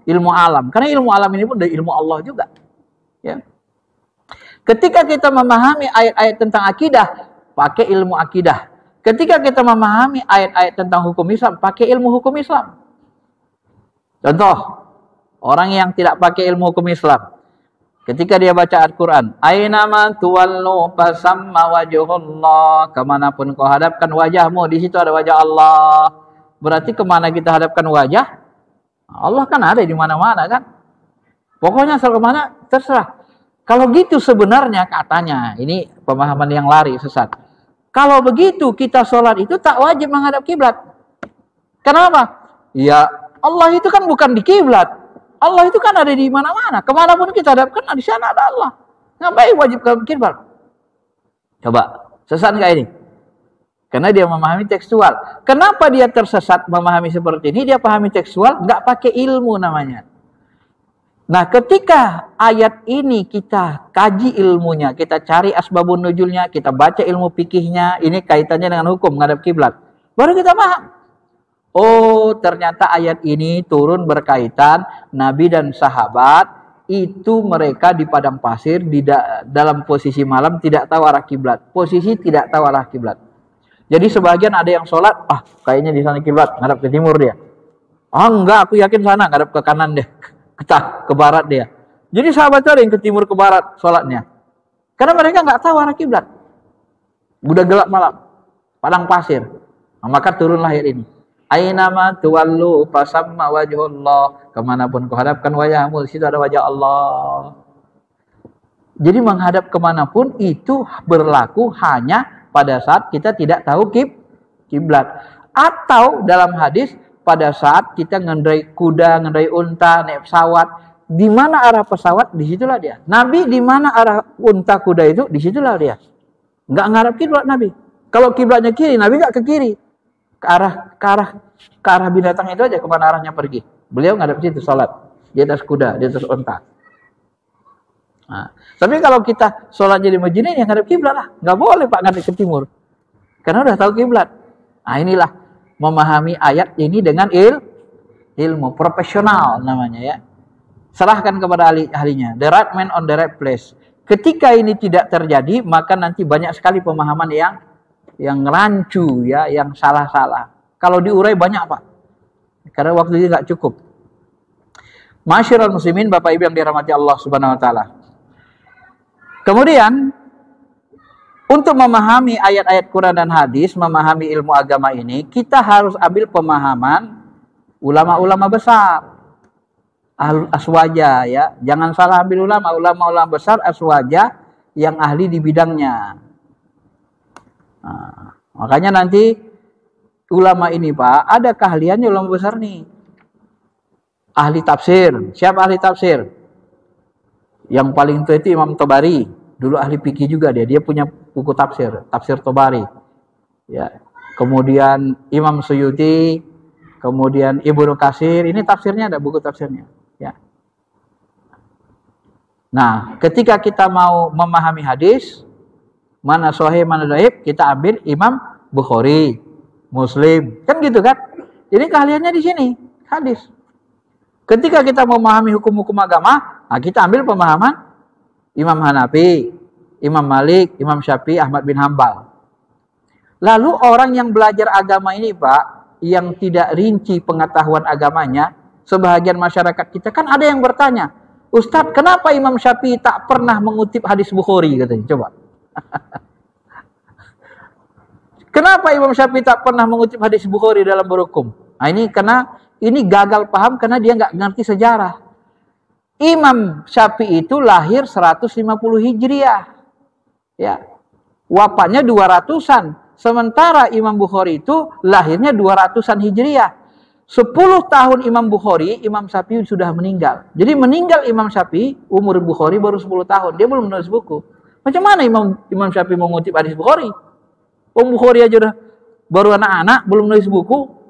S1: ilmu alam. Karena ilmu alam ini pun dari ilmu Allah juga. Ya. Ketika kita memahami ayat-ayat tentang akidah, pakai ilmu akidah. Ketika kita memahami ayat-ayat tentang hukum Islam, pakai ilmu hukum Islam. Contoh, orang yang tidak pakai ilmu hukum Islam, ketika dia baca Al-Quran, aina ma tuwallu fasamma wajhullah, kemanapun kau hadapkan wajahmu, di situ ada wajah Allah. Berarti kemana kita hadapkan wajah? Allah kan ada di mana-mana kan. Pokoknya asal kemana terserah. Kalau gitu sebenarnya katanya, ini pemahaman yang lari sesat. Kalau begitu kita sholat itu tak wajib menghadap kiblat. Kenapa? Ya Allah itu kan bukan di kiblat. Allah itu kan ada di mana-mana. Kemanapun kita hadapkan, di sana ada Allah. Ngapain wajib ke kiblat? Coba, sesat nggak ini? Karena dia memahami tekstual. Kenapa dia tersesat memahami seperti ini? Dia pahami tekstual, nggak pakai ilmu namanya. Nah, ketika ayat ini kita kaji ilmunya, kita cari asbabun nuzulnya, kita baca ilmu fikihnya, ini kaitannya dengan hukum menghadap kiblat. Baru kita paham. Oh, ternyata ayat ini turun berkaitan Nabi dan sahabat itu mereka di padang pasir dalam posisi malam tidak tahu arah kiblat. Posisi tidak tahu arah kiblat. Jadi sebagian ada yang sholat, kayaknya di sana kiblat, ngadap ke timur dia. Enggak, aku yakin sana, ngadap ke kanan deh, ke barat dia. Jadi sahabat itu ada yang ke timur ke barat sholatnya. Karena mereka nggak tahu arah kiblat. Udah gelap malam, padang pasir. Nah, maka turunlah ayat ini. Ainama tuwallu fasamma wajhullah, kemanapun kau hadapkan wajahmu, di situ ada wajah Allah. Jadi menghadap kemanapun itu berlaku hanya pada saat kita tidak tahu kiblat. Atau dalam hadis pada saat kita ngendarai kuda, ngendarai unta, naik pesawat, di mana arah pesawat, disitulah dia. Nabi di mana arah unta kuda itu, disitulah dia. Nggak ngarap kiblat Nabi. Kalau kiblatnya kiri, Nabi nggak ke kiri. Ke arah binatang itu aja, kemana arahnya pergi. Beliau ngadap situ sholat di atas kuda, di atas unta. Nah, tapi kalau kita sholat jadi masjid yang ngadap kiblat lah, nggak boleh Pak ngadap ke timur, karena udah tahu kiblat. Nah, inilah memahami ayat ini dengan ilmu profesional namanya ya. serahkan kepada ahli-ahlinya. The right man on the right place. Ketika ini tidak terjadi, maka nanti banyak sekali pemahaman yang rancu, ya, yang salah-salah. Kalau diurai banyak, Pak. Karena waktu itu nggak cukup. Masyarul muslimin, Bapak Ibu yang dirahmati Allah Subhanahu wa taala. Kemudian untuk memahami ayat-ayat Quran dan hadis, memahami ilmu agama ini, kita harus ambil pemahaman ulama-ulama besar. Aswaja, ya. Jangan salah ambil ulama besar aswaja yang ahli di bidangnya. Nah, makanya nanti ulama ini, Pak, ada keahliannya ulama besar nih. Ahli tafsir. Siapa ahli tafsir? Yang paling tua itu Imam Tabari. Dulu ahli fikih juga dia. Dia punya buku tafsir, Tafsir Tabari. Ya. Kemudian Imam Suyuti, kemudian Ibnu Katsir. Ini tafsirnya, ada buku tafsirnya. Ya. Nah, ketika kita mau memahami hadis, mana sahih, mana dhaif, kita ambil Imam Bukhari, Muslim. Kan gitu kan? Jadi keahliannya di sini, hadis. Ketika kita memahami hukum-hukum agama, nah kita ambil pemahaman Imam Hanafi, Imam Malik, Imam Syafi'i, Ahmad bin Hambal. Lalu orang yang belajar agama ini, Pak, yang tidak rinci pengetahuan agamanya, sebahagian masyarakat kita kan ada yang bertanya, Ustadz, kenapa Imam Syafi'i tak pernah mengutip hadis Bukhari, katanya. Coba. Kenapa Imam Syafi'i tak pernah mengutip hadis Bukhari dalam berhukum? Nah, ini karena ini gagal paham karena dia nggak ngerti sejarah. Imam Syafi'i itu lahir 150 Hijriah. Ya. Wafatnya 200-an. Sementara Imam Bukhari itu lahirnya 200-an Hijriah. 10 tahun Imam Bukhari, Imam Syafi'i sudah meninggal. Jadi meninggal Imam Syafi'i, umur Bukhari baru 10 tahun. Dia belum menulis buku. Macam mana Imam Syafi'i mau ngutip hadis Bukhari? Bukhari aja udah baru anak-anak, belum nulis buku.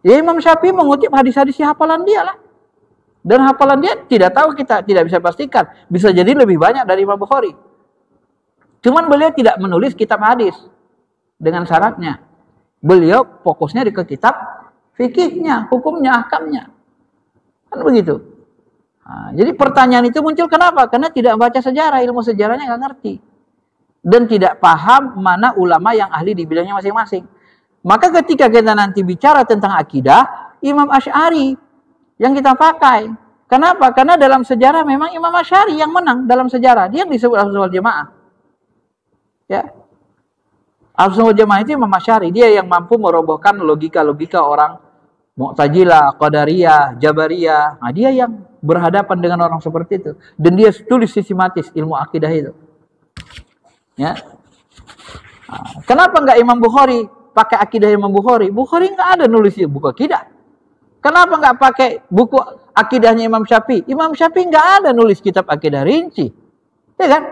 S1: Ya Imam Syafi'i mengutip hadis-hadis hafalan dia lah. Dan hafalan dia tidak tahu, kita tidak bisa pastikan. Bisa jadi lebih banyak dari Imam Bukhari. Cuman beliau tidak menulis kitab hadis. Dengan syaratnya. Beliau fokusnya ke kitab fikihnya, hukumnya, ahkamnya. Kan begitu. Nah, jadi pertanyaan itu muncul kenapa? Karena tidak baca sejarah, ilmu sejarahnya nggak ngerti. Dan tidak paham mana ulama yang ahli di bidangnya masing-masing. Maka ketika kita nanti bicara tentang akidah, Imam Asy'ari yang kita pakai. Kenapa? Karena dalam sejarah memang Imam Asy'ari yang menang dalam sejarah. Dia yang disebut Ahlus Sunnah wal Jamaah. Ya. Ahlus Sunnah wal Jamaah itu Imam Asy'ari. Dia yang mampu merobohkan logika-logika orang Mu'tazilah, Qadariyah, Jabariyah. Nah, dia yang berhadapan dengan orang seperti itu. Dan dia tulis sistematis ilmu akidah itu. Ya. Nah, kenapa enggak Imam Bukhari pakai akidah Imam Bukhari? Bukhari enggak ada nulis buku akidah. Kenapa enggak pakai buku akidahnya Imam Syafi'i? Imam Syafi'i enggak ada nulis kitab akidah rinci. Ya kan?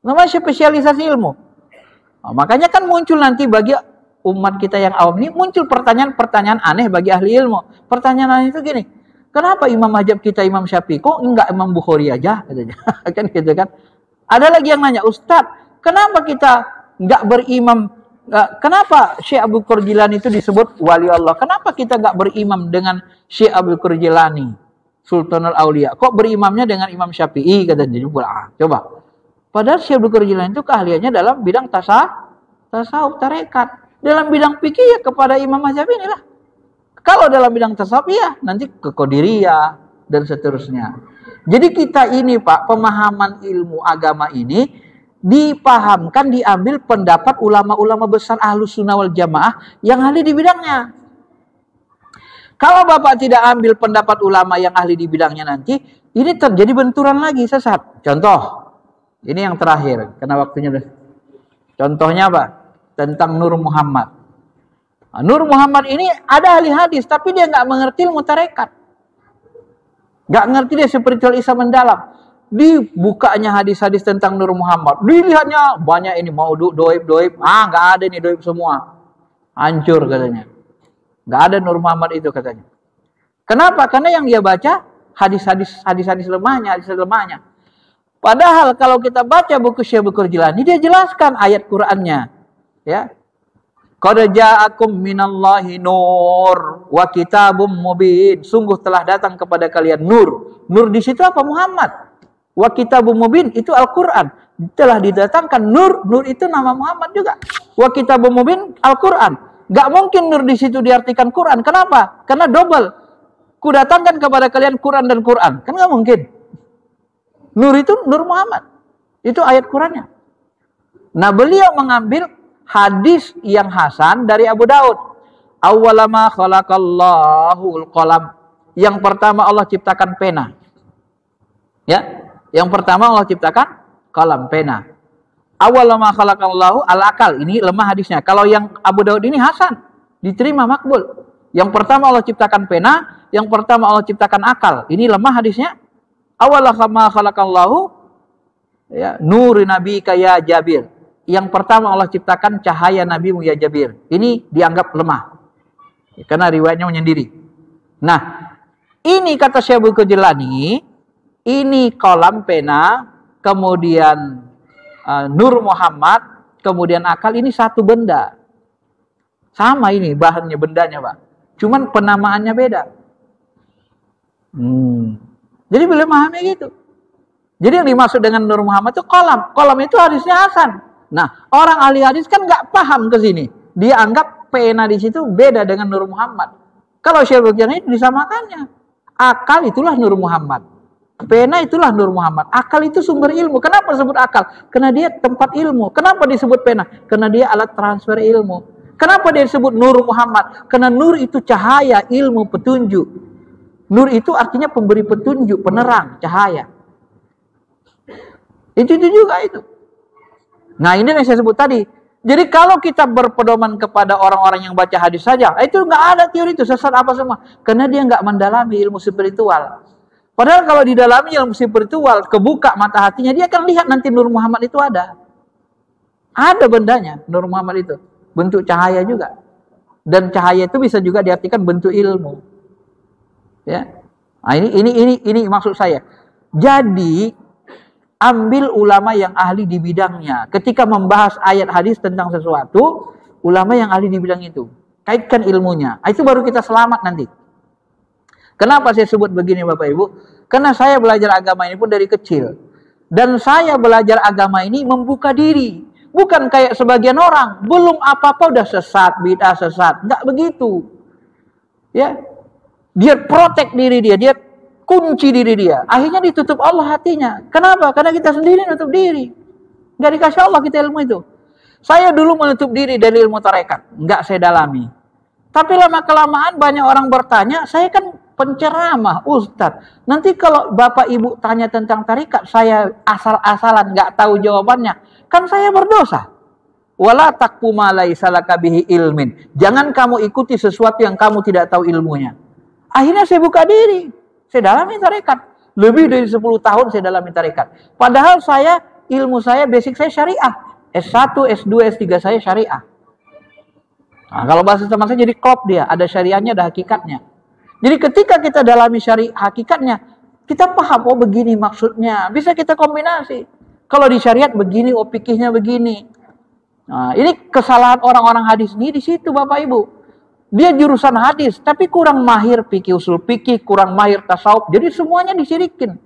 S1: Namanya spesialisasi ilmu. Nah, makanya kan muncul nanti bagi umat kita yang awam ini, muncul pertanyaan-pertanyaan aneh bagi ahli ilmu. Pertanyaan itu gini, kenapa imam mazhab kita Imam Syafi'i, kok enggak Imam Bukhari aja? Katanya. Kan gitu kan? Ada lagi yang nanya, Ustadz, kenapa kita enggak berimam? Kenapa Syekh Abu Qur Jilani itu disebut wali Allah? Kenapa kita enggak berimam dengan Syekh Abu Qur Jilani, Sultanul Aulia? Kok berimamnya dengan Imam Syafi'i? Katanya. Coba. Padahal Syekh Abu Qur Jilani itu keahliannya dalam bidang tasawuf, tarekat. Dalam bidang fikih ya kepada Imam mazhab inilah. Kalau dalam bidang tasawuf ya nanti ke Qadiriyah dan seterusnya. Jadi kita ini Pak, pemahaman ilmu agama ini dipahamkan, diambil pendapat ulama-ulama besar Ahlus Sunnah wal Jamaah yang ahli di bidangnya. Kalau Bapak tidak ambil pendapat ulama yang ahli di bidangnya nanti, ini terjadi benturan lagi, sesat. Contoh, ini yang terakhir, karena waktunya udah. Contohnya apa? Tentang Nur Muhammad. Nah, Nur Muhammad ini ada ahli hadis, tapi dia nggak mengerti ilmu tarekat. Nggak ngerti dia spiritual Islam mendalam. Dibukanya hadis-hadis tentang Nur Muhammad. Dilihatnya banyak ini mau doib. Nggak ada ini doib semua. Hancur katanya. Nggak ada Nur Muhammad itu katanya. Kenapa? Karena yang dia baca hadis-hadis lemahnya, hadis lemahnya. Padahal kalau kita baca buku Syekh Abu Qur Jilani, dia jelaskan ayat Qur'annya. Ya. Qad ja'akum minallahi nur wa kitabum mubin. Sungguh telah datang kepada kalian nur. Nur di situ apa? Muhammad. Wa kitabum mubin itu Al-Qur'an. Telah didatangkan nur. Nur itu nama Muhammad juga. Wa kitabum mubin Al-Qur'an. Gak mungkin nur di situ diartikan Quran. Kenapa? Karena double. Kudatangkan kepada kalian Quran dan Quran. Kan gak mungkin. Nur itu Nur Muhammad. Itu ayat Qurannya. Nah, beliau mengambil hadis yang hasan dari Abu Daud. Awwalama khalaqallahul qalam. Yang pertama Allah ciptakan pena. Ya, yang pertama Allah ciptakan qalam, pena. Awwalama khalaqallahu al-akal. Ini lemah hadisnya. Kalau yang Abu Daud ini hasan, diterima, makbul. Yang pertama Allah ciptakan pena, yang pertama Allah ciptakan akal. Ini lemah hadisnya. Awwalama khalaqallahu ya, nur nabika ya Jabir. Yang pertama Allah ciptakan cahaya Nabimu ya Jabir. Ini dianggap lemah. Karena riwayatnya menyendiri. Nah, ini kata Syekh Al-Jilani, ini kolam pena, kemudian Nur Muhammad, kemudian akal, ini satu benda. Sama ini bahannya, bendanya, Pak. Cuman penamaannya beda. Jadi boleh memahami gitu. Jadi yang dimaksud dengan Nur Muhammad itu kolam. Kolam itu hadisnya hasan. Nah, orang ahli hadis kan nggak paham ke sini. Dia anggap pena di situ beda dengan Nur Muhammad. Kalau Syekh Al-Jilani itu disamakannya. Akal itulah Nur Muhammad. Pena itulah Nur Muhammad. Akal itu sumber ilmu. Kenapa disebut akal? Karena dia tempat ilmu. Kenapa disebut pena? Karena dia alat transfer ilmu. Kenapa dia disebut Nur Muhammad? Karena nur itu cahaya, ilmu, petunjuk. Nur itu artinya pemberi petunjuk, penerang, cahaya. Itu juga itu. Nah, ini yang saya sebut tadi. Jadi kalau kita berpedoman kepada orang-orang yang baca hadis saja, itu nggak ada teori itu, sesat apa semua. Karena dia nggak mendalami ilmu spiritual. Padahal kalau didalami ilmu spiritual, kebuka mata hatinya, dia akan lihat nanti Nur Muhammad itu ada. Ada bendanya, Nur Muhammad itu. Bentuk cahaya juga. Dan cahaya itu bisa juga diartikan bentuk ilmu. Ya. Nah, ini maksud saya. Jadi ambil ulama yang ahli di bidangnya. Ketika membahas ayat hadis tentang sesuatu, ulama yang ahli di bidang itu. Kaitkan ilmunya. Itu baru kita selamat nanti. Kenapa saya sebut begini Bapak Ibu? Karena saya belajar agama ini pun dari kecil. Dan saya belajar agama ini membuka diri. Bukan kayak sebagian orang. Belum apa-apa udah sesat, bid'ah sesat. Enggak begitu. Ya. Dia protek diri dia. Dia kunci diri dia. Akhirnya ditutup Allah hatinya. Kenapa? Karena kita sendiri nutup diri. Nggak dikasih Allah kita ilmu itu. Saya dulu menutup diri dari ilmu tarekat. Nggak saya dalami. Tapi lama-kelamaan banyak orang bertanya, saya kan penceramah, Ustadz. Nanti kalau Bapak Ibu tanya tentang tarekat, saya asal-asalan nggak tahu jawabannya. Kan saya berdosa. Wala taqfu ma laisa laka bihi ilmin. Jangan kamu ikuti sesuatu yang kamu tidak tahu ilmunya. Akhirnya saya buka diri. Saya dalami tarekat. Lebih dari 10 tahun saya dalami tarekat. Padahal ilmu saya, basic saya syariah. S1, S2, S3 saya syariah. Nah, kalau bahasa teman saya jadi klop dia. Ada syariahnya, ada hakikatnya. Jadi ketika kita dalami syariah hakikatnya, kita paham, oh begini maksudnya. Bisa kita kombinasi. Kalau di syariat begini, oh fikihnya begini. Nah, ini kesalahan orang-orang hadis ini di situ Bapak Ibu. Dia jurusan hadis, tapi kurang mahir fikih, usul fikih, kurang mahir tasawuf. Jadi semuanya disirikin.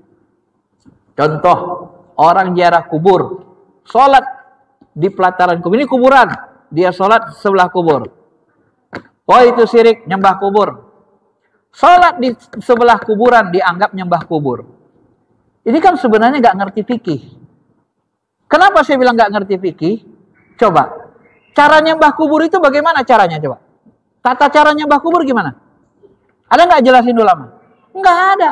S1: Contoh, orang ziarah kubur, sholat di pelataran kubur. Ini kuburan, dia sholat sebelah kubur. Oh itu syirik, nyembah kubur. Sholat di sebelah kuburan dianggap nyembah kubur. Ini kan sebenarnya nggak ngerti fikih. Kenapa saya bilang nggak ngerti fikih? Coba, cara nyembah kubur itu bagaimana caranya coba? Tata cara nyembah kubur gimana? Ada nggak jelasin dulu lama? Nggak ada.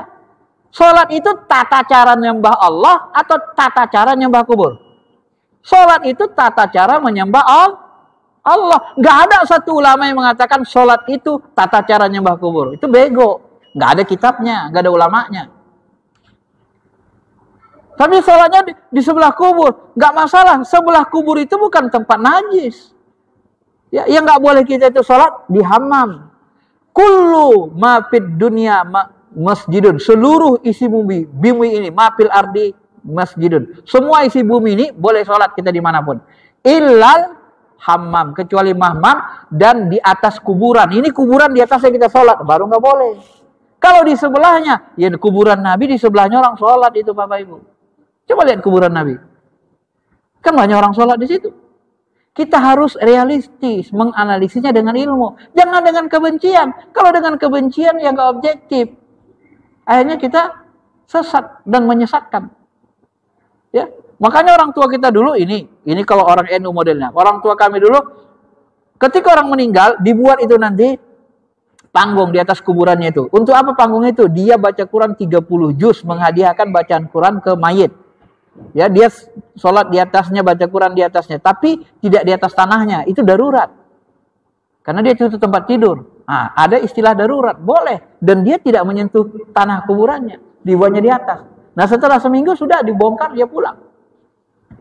S1: Sholat itu tata cara nyembah Allah atau tata cara nyembah kubur? Sholat itu tata cara menyembah Allah. Nggak ada satu ulama yang mengatakan sholat itu tata cara nyembah kubur. Itu bego. Nggak ada kitabnya, nggak ada ulamanya. Tapi sholatnya di sebelah kubur. Nggak masalah. Sebelah kubur itu bukan tempat najis. Ya, yang nggak boleh kita itu sholat di hammam. Kullu ma fid dunya masjidun. Seluruh isi bumi ini, ma fil ardi masjidun. Semua isi bumi ini boleh sholat kita dimanapun. Illal hammam, kecuali mahmam dan di atas kuburan. Ini kuburan di atasnya kita sholat, baru nggak boleh. Kalau di sebelahnya, ya kuburan Nabi, di sebelahnya orang sholat itu Bapak Ibu. Coba lihat kuburan Nabi. Kan banyak orang sholat di situ. Kita harus realistis, menganalisisnya dengan ilmu. Jangan dengan kebencian. Kalau dengan kebencian ya nggak objektif. Akhirnya kita sesat dan menyesatkan. Ya, makanya orang tua kita dulu ini kalau orang NU modelnya. Orang tua kami dulu, ketika orang meninggal, dibuat itu nanti panggung di atas kuburannya itu. Untuk apa panggung itu? Dia baca Quran 30 juz, menghadiahkan bacaan Quran ke mayit. Ya, dia sholat di atasnya, baca Quran di atasnya, tapi tidak di atas tanahnya. Itu darurat. Karena dia itu tempat tidur. Nah, ada istilah darurat, boleh. Dan dia tidak menyentuh tanah kuburannya. Dibuatnya di atas. Nah, setelah seminggu sudah dibongkar, dia pulang.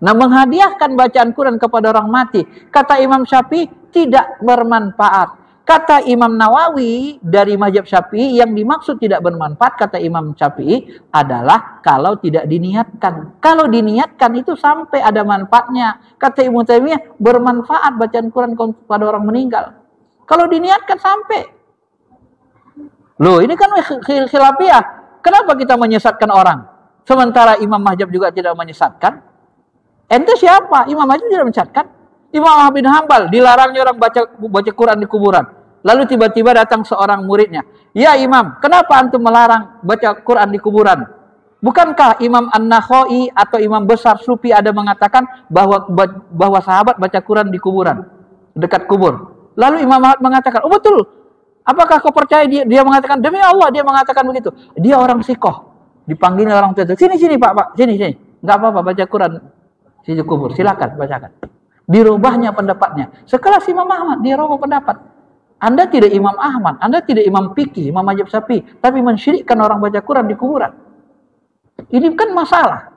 S1: Nah, menghadiahkan bacaan Quran kepada orang mati, kata Imam Syafi'i, tidak bermanfaat. Kata Imam Nawawi dari mazhab Syafi'i, yang dimaksud tidak bermanfaat, kata Imam Syafi'i, adalah kalau tidak diniatkan. Kalau diniatkan itu sampai ada manfaatnya. Kata Ibnu Taimiyah, bermanfaat bacaan Quran kepada orang meninggal. Kalau diniatkan sampai. Loh, ini kan khilafiyah. Kenapa kita menyesatkan orang? Sementara Imam Mazhab juga tidak menyesatkan. Ente siapa? Imam Mazhab tidak menyesatkan. Imam Ahmad bin Hanbal dilarangnya orang baca Quran di kuburan. Lalu tiba-tiba datang seorang muridnya. Ya Imam, kenapa antum melarang baca Quran di kuburan? Bukankah Imam An-Nakhai atau Imam besar Sufi ada mengatakan bahwa sahabat baca Quran di kuburan, dekat kubur? Lalu Imam Ahmad mengatakan, oh betul. Apakah kau percaya dia mengatakan, demi Allah dia mengatakan begitu. Dia orang sikoh. Dipanggilnya orang tua itu. Sini Pak. Sini. Enggak apa-apa baca Quran di kubur. Silakan bacakan. Dirubahnya pendapatnya. Sekelas Imam Ahmad, dia rubah pendapat. Anda tidak Imam Ahmad, Anda tidak Imam Fikih, Imam Mazhab Syafi'i, tapi mensyirikkan orang baca Quran di kuburan. Ini kan masalah.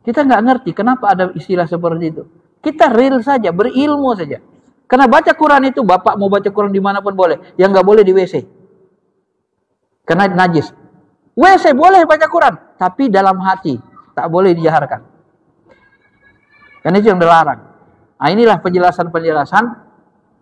S1: Kita nggak ngerti kenapa ada istilah seperti itu. Kita real saja, berilmu saja. Karena baca Quran itu, bapak mau baca Quran dimanapun boleh. Yang nggak boleh di WC. Karena najis. WC boleh baca Quran, tapi dalam hati. Tak boleh dijaharkan. Karena itu yang dilarang. Nah, inilah penjelasan-penjelasan.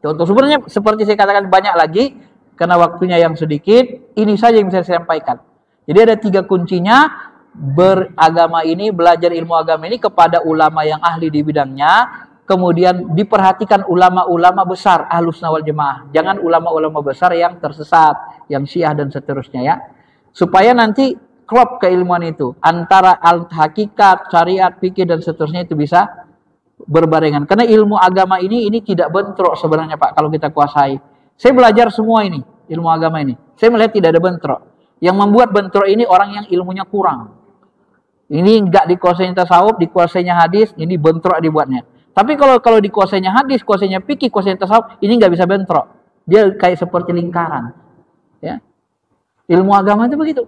S1: Contoh sebenarnya seperti saya katakan banyak lagi. Karena waktunya yang sedikit. Ini saja yang bisa saya sampaikan. Jadi ada 3 kuncinya. Beragama ini, belajar ilmu agama ini kepada ulama yang ahli di bidangnya. Kemudian diperhatikan ulama-ulama besar Ahlus Sunnah wal Jamaah. Jangan ulama-ulama besar yang tersesat. Yang Syiah dan seterusnya ya. Supaya nanti klop keilmuan itu. Antara hakikat, syariat, fikih dan seterusnya itu bisa berbarengan. Karena ilmu agama ini tidak bentrok sebenarnya Pak kalau kita kuasai. Saya belajar semua ini, ilmu agama ini. Saya melihat tidak ada bentrok. Yang membuat bentrok ini orang yang ilmunya kurang. Ini enggak dikuasainya tasawuf, dikuasainya hadis, ini bentrok dibuatnya. Tapi kalau dikuasainya hadis, kuasainya fikih, kuasainya tasawuf, ini enggak bisa bentrok. Dia kayak seperti lingkaran. Ya. Ilmu agama itu begitu.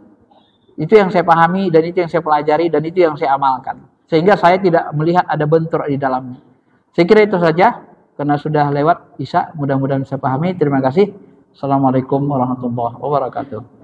S1: Itu yang saya pahami dan itu yang saya pelajari dan itu yang saya amalkan. Sehingga saya tidak melihat ada bentrok di dalamnya. Saya kira itu saja. Karena sudah lewat Isya. Mudah-mudahan saya pahami. Terima kasih. Assalamualaikum warahmatullahi wabarakatuh.